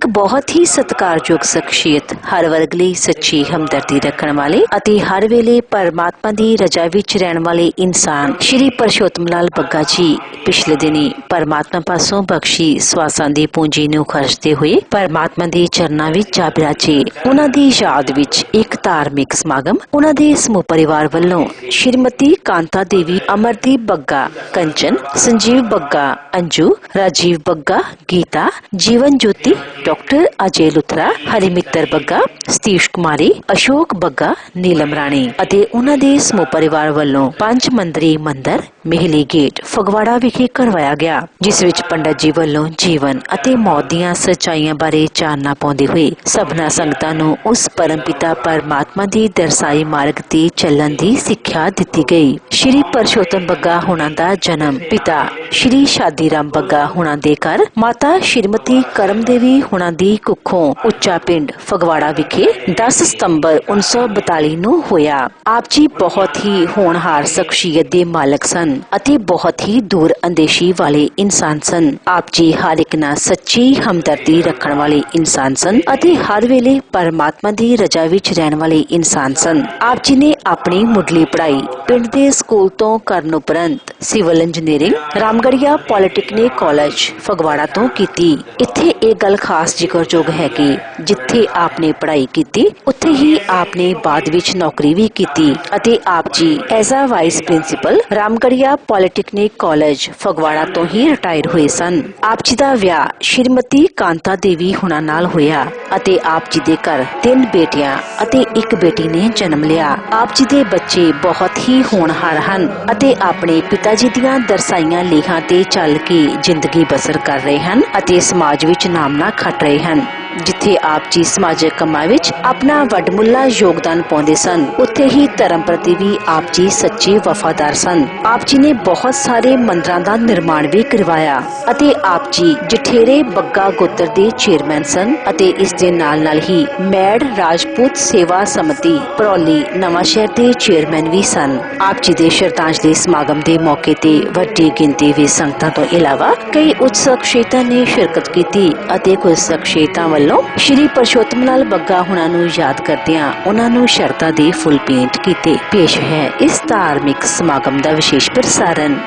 एक बहुत ही सत्कारयोग शख्सियत, हर वर्ग ਲਈ सच्ची हमदर्दी रखण वाले ਅਤੇ हर वेले परमात्मा ਦੀ रजा ਵਿੱਚ ਰਹਿਣ वाले इंसान श्री परशोत्तम लाल ਬੱਗਾ जी पिछले दिनी परमात्मा पासों बख्शी ਸਵਾਸਾਂ ਦੀ ਪੂੰਜੀ ਨੂੰ ਖਰਚਦੇ ਹੋਏ परमात्मा ਦੇ ਚਰਨਾਂ ਵਿੱਚ ਜਾ ਬਿਰਾਜੇ। ਉਹਨਾਂ ਦੀ ਯਾਦ ਵਿੱਚ ਇੱਕ ਧਾਰਮਿਕ ਸਮਾਗਮ ਉਹਨਾਂ ਦੇ ਸਮੂਹ ਪਰਿਵਾਰ ਵੱਲੋਂ श्रीमती कांता देवी, अमरदीप ਬੱਗਾ, कंचन, संजीव ਬੱਗਾ, अंजू, राजीव ਬੱਗਾ, गीता, जीवन ज्योति, डॉक्टर अजय लुथरा, हरिमित्र ਬੱਗਾ, सतीश कुमारी, अशोक ਬੱਗਾ, नीलम राणी ਅਤੇ ਉਹਨਾਂ ਦੇ ਸਮੂਹ ਪਰਿਵਾਰ ਵੱਲੋਂ 5 ਮੰਦਰੀ ਮੰਦਰ मेहली गेट फगवाड़ा विखे करवाया गया, जिस विच पंडित जी ਵੱਲੋਂ जीवन ਅਤੇ मौत ਦੀਆਂ सच्चाइयां बारे ਚਾਨਣਾ ਪਾਉਂਦੇ ਹੋਏ ਸਭਨਾ ਸੰਗਤਾਂ ਨੂੰ ਉਸ परमपिता परमात्मा ਦੀ ਦਰਸਾਈ मार्ग ਤੇ ਚੱਲਣ ਦੀ ਸਿੱਖਿਆ ਦਿੱਤੀ ਗਈ। श्री परशोत्तम ਬੱਗਾ ਹੁਣਾਂ ਦਾ ਜਨਮ ਪਿਤਾ श्री शादी राम ਬੱਗਾ ਹੁਣਾਂ ਦੇ ਘਰ माता श्रीमती करम देवी ਹੁਣਾਂ ਦੀ ਕੁੱਖੋਂ ਉੱਚਾ ਪਿੰਡ ਫਗਵਾੜਾ ਵਿਖੇ 10 ਸਤੰਬਰ 1942 ਨੂੰ ਹੋਇਆ। ਆਪ ਜੀ ਬਹੁਤ ਹੀ ਹੋਣਹਾਰ ਸ਼ਖਸੀਅਤ ਦੇ ਮਾਲਕ ਸਨ ਅਤੇ ਬਹੁਤ ਹੀ ਦੂਰ ਅੰਦੇਸ਼ੀ ਵਾਲੇ ਇਨਸਾਨ ਸਨ। ਆਪ ਜੀ ਹਰ ਇੱਕ ਨਾਲ ਸੱਚੀ ਹਮਦਰਦੀ ਰੱਖਣ ਵਾਲੇ ਇਨਸਾਨ ਸਨ ਅਤੇ ਹਰ ਵੇਲੇ ਪਰਮਾਤਮਾ ਦੀ ਰਜ਼ਾ ਵਿੱਚ ਰਹਿਣ ਵਾਲੇ ਇਨਸਾਨ ਸਨ। ਆਪ ਜੀ ਨੇ ਆਪਣੀ ਮੁੱਢਲੀ ਪੜ੍ਹਾਈ ਪਿੰਡ ਦੇ ਸਕੂਲ ਤੋਂ ਕਰਨ ਉਪਰੰਤ civil engineering Ramgarhia polytechnic college Phagwara ਤੋਂ ਕੀਤੀ। ਇੱਥੇ ਇਹ ਗੱਲ ਖਾਸ ਜ਼ਿਕਰਯੋਗ ਹੈ ਕਿ ਜਿੱਥੇ ਆਪ ਨੇ ਪੜ੍ਹਾਈ ਕੀਤੀ ਉੱਥੇ ਹੀ ਆਪ ਨੇ ਬਾਅਦ ਵਿੱਚ ਨੌਕਰੀ ਵੀ ਕੀਤੀ ਅਤੇ ਆਪ ਜੀ as a vice principal Ramgarhia polytechnic college Phagwara ਤੋਂ ਹੀ ਰਿਟਾਇਰ ਹੋਏ ਸਨ। ਆਪ ਜੀ ਦਾ ਵਿਆਹ ਸ਼੍ਰੀਮਤੀ ਕਾਂਤਾ ਦੇਵੀ ਹੁਣਾਂ ਨਾਲ ਹੋਇਆ ਅਤੇ ਆਪ ਜੀ ਦੇ ਘਰ 3 ਬੇਟੀਆਂ ਅਤੇ 1 ਬੇਟੀ ਨੇ ਜਨਮ ਲਿਆ। ਆਪ ਜੀ ਦੇ ਬੱਚੇ ਬਹੁਤ ਹੀ ਹੋਣਹਾਰ ਹਨ ਅਤੇ ਆਪਣੇ ਪਿਤਾ ਜੀ ਦੀਆਂ ਦਰਸਾਈਆਂ ਲੇਖਾਂ ਤੇ ਚੱਲ ਕੇ ਜ਼ਿੰਦਗੀ ਬਸਰ ਕਰ ਰਹੇ ਹਨ ਅਤੇ ਸਮਾਜ ਵਿੱਚ ਨਾਮਣਾ ਖੱਟ ਰਹੇ ਹਨ। ਜਿੱਥੇ ਆਪ ਜੀ ਸਮਾਜਿਕ ਕੰਮਾਂ ਵਿੱਚ ਆਪਣਾ ਵੱਡਮੁੱਲਾ ਯੋਗਦਾਨ ਪਾਉਂਦੇ ਸਨ ਉੱਥੇ ਹੀ ਧਰਮ ਪ੍ਰਤੀ ਵੀ ਆਪ ਜੀ ਸੱਚੇ ਵਫਾਦਾਰ ਸਨ। ਆਪ ਜੀ ਨੇ ਬਹੁਤ ਸਾਰੇ ਮੰਦਰਾਂ ਦਾ ਨਿਰਮਾਣ ਵੀ ਕਰਵਾਇਆ ਅਤੇ ਆਪ ਜੀ ਜਠੇਰੇ ਬੱਗਾ ਗੋਤਰ ਦੇ ਚੇਅਰਮੈਨ ਸਨ ਅਤੇ ਇਸ ਦੇ ਨਾਲ ਹੀ ਮੈੜ ਰਾਜਪੂਤ ਸੇਵਾ ਸਮਿਤੀ ਪਰੌਲੀ ਨਵਾਂ ਸ਼ਹਿਰ ਦੇ ਚੇਅਰਮੈਨ ਵੀ ਸਨ। ਆਪ ਜੀ ਦੇ ਸ਼ਰਧਾਂਜਲੀ ਸਮਾਗਮ ਦੇ ਮੌਕੇ ਤੇ ਵੱਡੀ ਗਿਣਤੀ ਵਿੱਚ ਸੰਗਤਾਂ ਤੋਂ ਇਲਾਵਾ ਕਈ ਉੱਚ ਸ਼ਖਸੀਅਤਾਂ ਨੇ ਸ਼ਿਰਕਤ ਕੀਤੀ ਅਤੇ ਕੁਝ ਸ਼ਖਸੀਅਤਾਂ ਵੱਲੋਂ श्री परशोत्तम लाल ਬੱਗਾ ਹੁਣਾਂ ਨੂੰ ਯਾਦ ਕਰਦਿਆਂ ਉਹਨਾਂ ਨੂੰ ਸ਼ਰਧਾ ਦੇ ਫੁੱਲ ਭੇਂਟ ਕੀਤੇ। ਪੇਸ਼ ਹੈ ਇਸ ਧਾਰਮਿਕ ਸਮਾਗਮ ਦਾ ਵਿਸ਼ੇਸ਼ ਪ੍ਰਸਾਰਣ।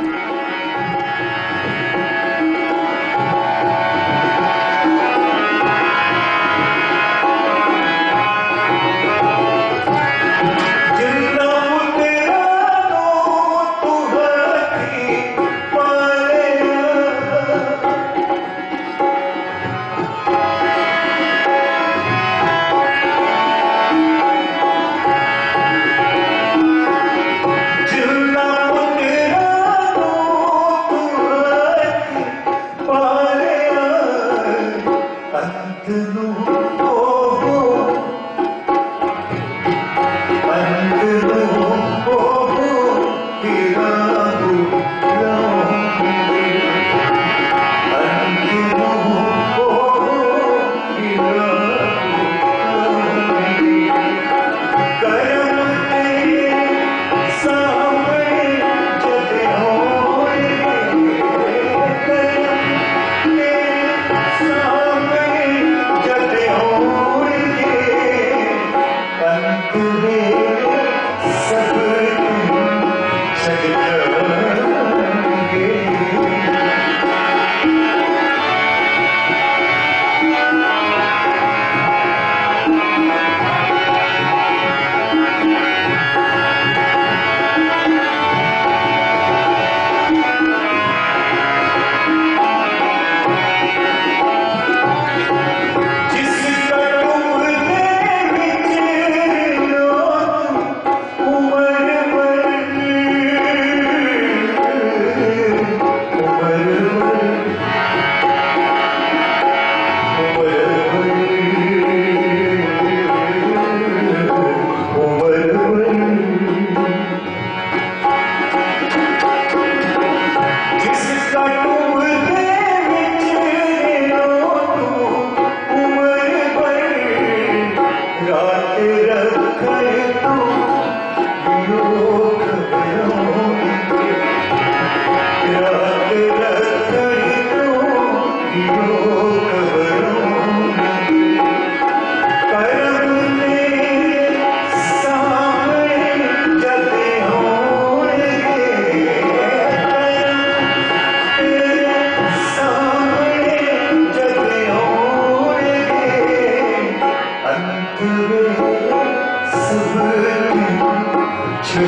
ऐसे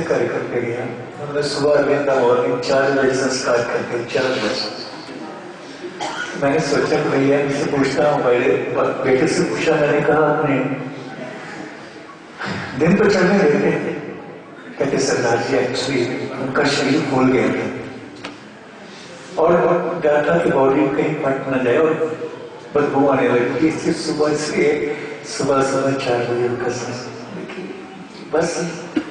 कार्यक्रम पे गया, हमने सुबह अरविंदा मॉर्निंग 4 बजे संस्कार करके 4 बजे मैंने सोचा भैया इनसे पूछता हूँ, मेरे बेटे से पूछा, मैंने कहा आपने दिन तो चढ़ने देते थे? कहते सरदार जी एक्चुअली उनका शरीर भूल गया था और डर था कि बॉडी कहीं फट न जाए और बदबू आने लगी, इसलिए सुबह से सुबह 4 बजे उनका बस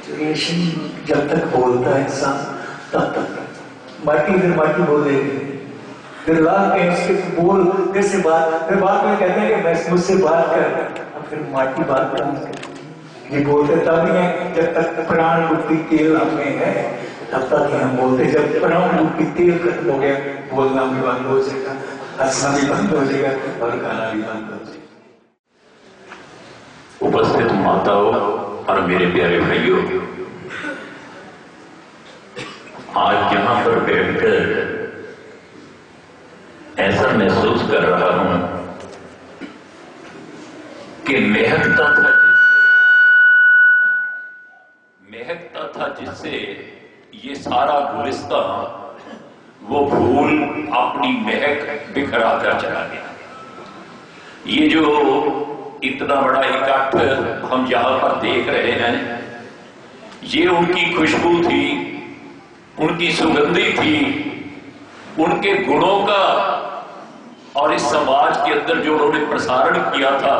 रिलेशन जब तक बोलता है इंसान तब तक माटी फिर माटी बोलेगी, फिर लाख के उसके बोल फिर से बात, फिर बाद में कहते हैं कि मैं मुझसे बात कर, फिर माटी बात कर, ये बोलते तब ही है जब तक प्राण रूपी तेल हमें है तब तक ही हम बोलते, जब प्राण रूपी तेल खत्म हो गया बोलना भी बंद हो जाएगा, हंसना भी बंद हो जाएगा और गाना भी बंद हो जाएगा। उपस्थित माताओं और मेरे प्यारे भाइयों, आज यहां पर बैठकर ऐसा महसूस कर रहा हूं कि महकता था जिससे ये सारा गुलिस्तान वो फूल अपनी महक बिखरा कर चला गया। ये जो इतना बड़ा इकट्ठ हम यहां पर देख रहे हैं, ये उनकी खुशबू थी, उनकी सुगंधी थी, उनके गुणों का और इस समाज के अंदर जो उन्होंने प्रसारण किया था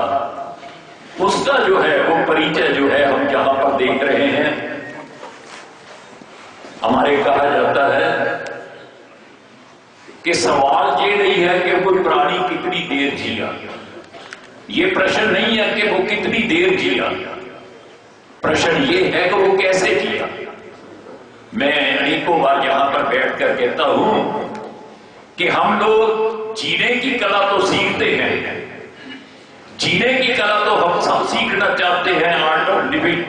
उसका जो है वो परिचय जो है हम यहां पर देख रहे हैं। हमारे कहा जाता है कि सवाल ये नहीं है कि कोई प्राणी कितनी देर जिया, ये प्रश्न नहीं है कि वो कितनी देर जिया, प्रश्न ये है कि वो कैसे जिया। मैं अनेकों बार यहां पर बैठकर कहता हूं कि हम लोग जीने की कला तो सीखते हैं, जीने की कला तो हम सब सीखना चाहते हैं, आर्ट ऑफ लिविंग,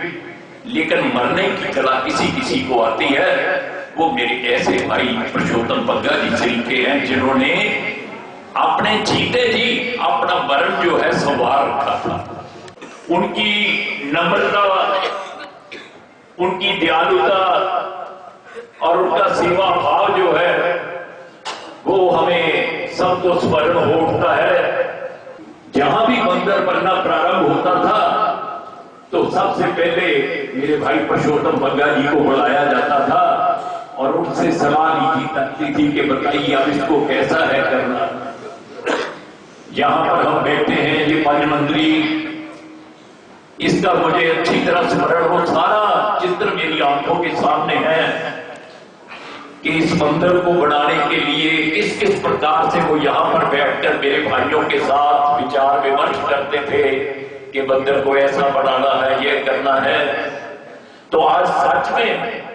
लेकिन मरने की कला किसी किसी को आती है। वो मेरे ऐसे भाई पुरुषोत्तम बग्गा जी तरीके हैं जिन्होंने अपने जीते जी अपना मरण जो है संवार रखा था। उनकी नम्रता, उनकी दयालुता और उनका सेवा भाव जो है वो हमें सबको स्मरण हो उठता है। जहां भी मंदिर बनना प्रारंभ होता था तो सबसे पहले मेरे भाई पुरुषोत्तम बग्गा जी को बुलाया जाता था और उनसे सलाह ली जाती थी कि बताइए अब इसको कैसा है करना। यहां पर हम बैठे हैं, ये पंच मंदिरी, इसका मुझे अच्छी तरह स्मरण हो, सारा चित्र मेरी आंखों के सामने है कि इस मंदिर को बनाने के लिए किस किस प्रकार से वो यहां पर बैठकर मेरे भाइयों के साथ विचार विमर्श करते थे कि मंदिर को ऐसा बनाना है, ये करना है। तो आज सच में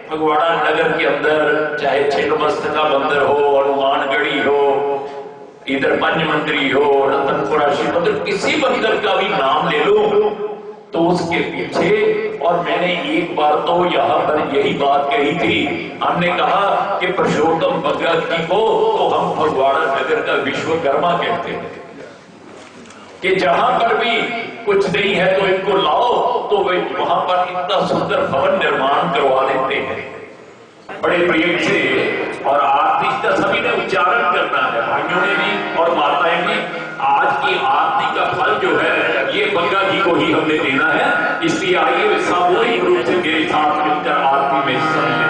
फगवाड़ा नगर के अंदर चाहे छिन्नमस्तिका मंदिर हो, हनुमानगढ़ी हो, इधर पंच मंदिरी हो, रतनपुरा शिव मंदिर, किसी मंदिर का भी नाम ले लो तो उसके पीछे, और मैंने एक बार तो यहां पर यही बात कही थी, हमने कहा कि पुरुषोत्तम बग्गा जी को तो हम फगवाड़ा नगर का विश्वकर्मा कहते हैं कि जहां पर भी कुछ नहीं है तो इनको लाओ तो वे वहां पर इतना सुंदर भवन निर्माण करवा लेते हैं बड़े प्रेम से। और आरती का सभी ने उच्चारण करना है, भाइयों ने भी और माताएं भी। आज की आरती का फल जो है ये बग्गा जी को ही हमने देना है, इसलिए आइए सामूहिक रूप से मेरे साथ मिलकर आरती में हिस्सा लें।